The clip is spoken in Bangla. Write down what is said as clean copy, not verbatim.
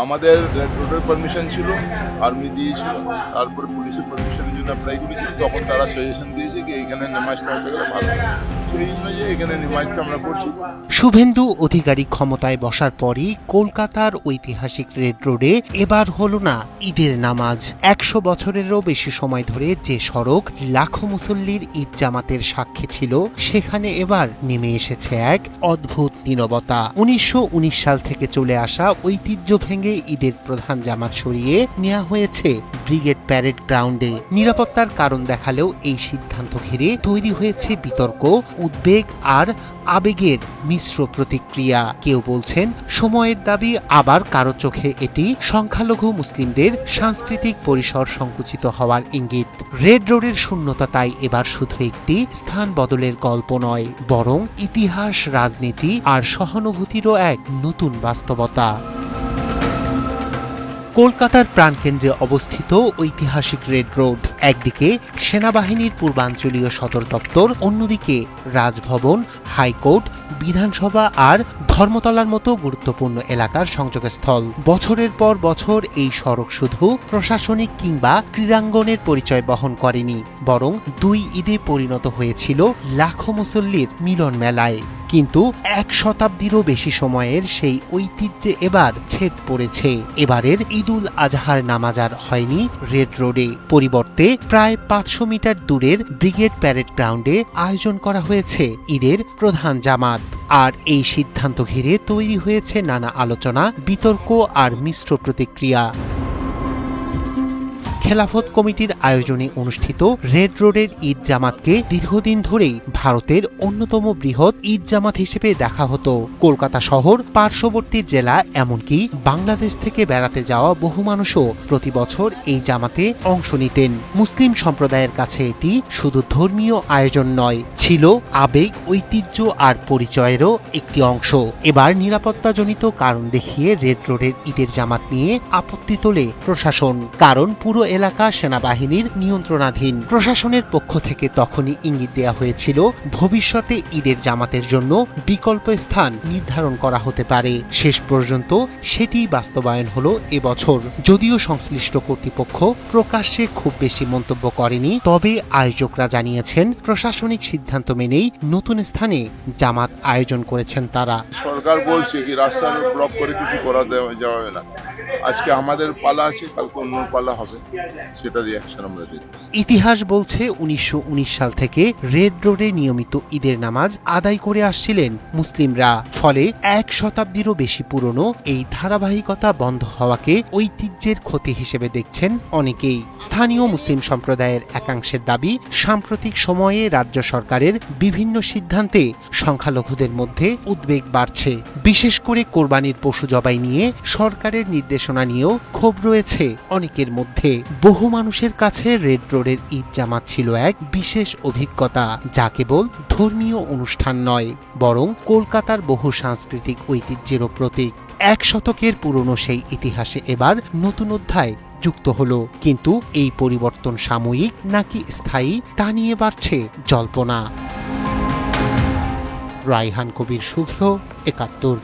আমাদের রোডের পারমিশন ছিল, আর্মি দিয়েছিল, তারপরে পুলিশের পারমিশনের জন্য অ্যাপ্লাই করেছিল। তখন তারা সাজেশন দিয়েছে যে এখানে নামাজ পড়তে গেলে ভালো, সেই অনুযায়ী এখানে নামাজটা আমরা করছি। শুভেন্দু অধিকারী ক্ষমতায় বসার পরই কলকাতার ঐতিহাসিক রেড রোডে এবার হলো না ঈদের নামাজ। ১০০ বছরেরও বেশি সময় ধরে যে সড়ক লাখো মুসল্লির ঈদ জামাতের সাক্ষী ছিল, সেখানে এবার নেমে এসেছে এক অদ্ভুত নীরবতা। ১৯১৯ সাল থেকে চলে আসা ঐতিহ্য ভেঙে ঈদের প্রধান জামাত সরিয়ে নেওয়া হয়েছে ব্রিগেড প্যারেড গ্রাউন্ডে। নিরাপত্তার কারণ দেখালেও এই সিদ্ধান্ত ঘিরে তৈরি হয়েছে বিতর্ক, উদ্বেগ আর আবেগের মিশ্র প্রতিক্রিয়া। কেউ বলছেন সময়ের দাবি, আবার কারো চোখে এটি সংখ্যালঘু মুসলিমদের সাংস্কৃতিক পরিসর সংকুচিত হওয়ার ইঙ্গিত। রেড রোডের শূন্যতা তাই এবার শুধু একটি স্থান বদলের গল্প নয়, বরং ইতিহাস, রাজনীতি আর সহানুভূতিরও এক নতুন বাস্তবতা। কলকাতার প্রাণকেন্দ্রে অবস্থিত ঐতিহাসিক রেড রোড, একদিকে সেনাবাহিনীর পূর্বাঞ্চলীয় সদর দপ্তর, অন্যদিকে রাজভবন, হাইকোর্ট, বিধানসভা আর ধর্মতলার মতো গুরুত্বপূর্ণ এলাকার সংযোগস্থল। বছরের পর বছর এই সড়ক শুধু প্রশাসনিক কিংবা ক্রীড়াঙ্গনের পরিচয় বহন করেনি, বরং দুই ঈদে পরিণত হয়েছিল লাখো মুসল্লির মিলন মেলায়। কিন্তু ১ শতাব্দীরও বেশি সময়ের সেই ঐতিহ্যে এবার ছেদ পড়েছে। এবারের ঈদুল আজহার নামাজ আর হয়নি রেড রোডে, পরিবর্তে প্রায় ৫০০ মিটার দূরের ব্রিগেড প্যারেড গ্রাউন্ডে আয়োজন করা হয়েছে ঈদের প্রধান জামাত। আর এই সিদ্ধান্ত ঘিরে তৈরি হয়েছে নানা আলোচনা, বিতর্ক আর মিশ্র প্রতিক্রিয়া। খেলাফত কমিটির আয়োজনে অনুষ্ঠিত রেড রোডের ঈদ জামাতকে দীর্ঘদিন ধরেই ভারতের অন্যতম বৃহৎ ঈদ জামাত হিসেবে দেখা হতো। কলকাতা শহর, পার্শ্ববর্তী জেলা, এমনকি বাংলাদেশ থেকে বেড়াতে যাওয়া বহু মানুষও প্রতি বছর এই জামাতে অংশ নিতেন। মুসলিম সম্প্রদায়ের কাছে এটি শুধু ধর্মীয় আয়োজন নয়, ছিল আবেগ, ঐতিহ্য আর পরিচয়েরও একটি অংশ। এবার নিরাপত্তাজনিত কারণ দেখিয়ে রেড রোডের ঈদের জামাত নিয়ে আপত্তি তোলে প্রশাসন, কারণ পুরো এলাকা সেনাবাহিনীর নিয়ন্ত্রণাধীন। প্রশাসনের পক্ষ থেকে তখনই ইঙ্গিত দেওয়া হয়েছিল ভবিষ্যতে ঈদের জামাতের জন্য বিকল্প স্থান নির্ধারণ করা হতে পারে। শেষ পর্যন্ত সেটি বাস্তবায়ন হলো এবছর। যদিও সংশ্লিষ্ট কর্তৃপক্ষ প্রকাশ্যে খুব বেশি মন্তব্য করেনি, তবে আয়োজকরা জানিয়েছেন প্রশাসনিক সিদ্ধান্ত মেনেই নতুন স্থানে জামাত আয়োজন করেছেন তারা। সরকার বলছে কি রাস্তা ব্লক করে কিছু করা যাবে না। আজকে আমাদের পালা আছে, কালকে অন্য পালা হবে, সেটা রিয়াকশন আমরা দেখব। ইতিহাস বলছে ১৯১৯ সাল থেকে রেড রোডে নিয়মিত ঈদের নামাজ আদায় করে আসছিলেন মুসলিমরা। ফলে ১ শতাব্দীরও বেশি পুরনো এই ধারাবাহিকতা বন্ধ হওয়াকে ঐতিহ্যের ক্ষতি হিসেবে দেখছেন অনেকেই। স্থানীয় মুসলিম সম্প্রদায়ের একাংশের দাবি, সাম্প্রতিক সময়ে রাজ্য সরকারের বিভিন্ন সিদ্ধান্তে সংখ্যালঘুদের মধ্যে উদ্বেগ বাড়ছে। বিশেষ করে কোরবানির পশু জবাই নিয়ে সরকারের নির্দেশনা নিয়েও ক্ষোভ রয়েছে অনেকের মধ্যে। বহু মানুষের কাছে রেড রোডের ঈদ জামাত ছিল এক বিশেষ অভিজ্ঞতা, যা কেবল ধর্মীয় অনুষ্ঠান নয়, বরং কলকাতার বহু সাংস্কৃতিক ঐতিহ্যেরও প্রতীক। ১ শতকের পুরনো সেই ইতিহাসে এবার নতুন অধ্যায় যুক্ত হলো। কিন্তু এই পরিবর্তন সাময়িক নাকি স্থায়ী, তা নিয়ে বাড়ছে জল্পনা। রায়হান কবির, শুভ্র, ৭১।